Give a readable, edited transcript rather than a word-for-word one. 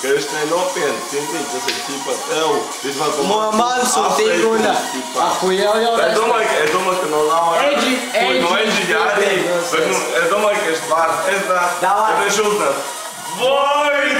Ka ăștia e nopieni, simți că se țipă tău. Mă, man, sunt tiguna. Acu eu. Dar domnul că nu l-au ăla. Nu, Egi de are. Domnul că ești bar. Da, ăsta. Că te șuznă. Voi!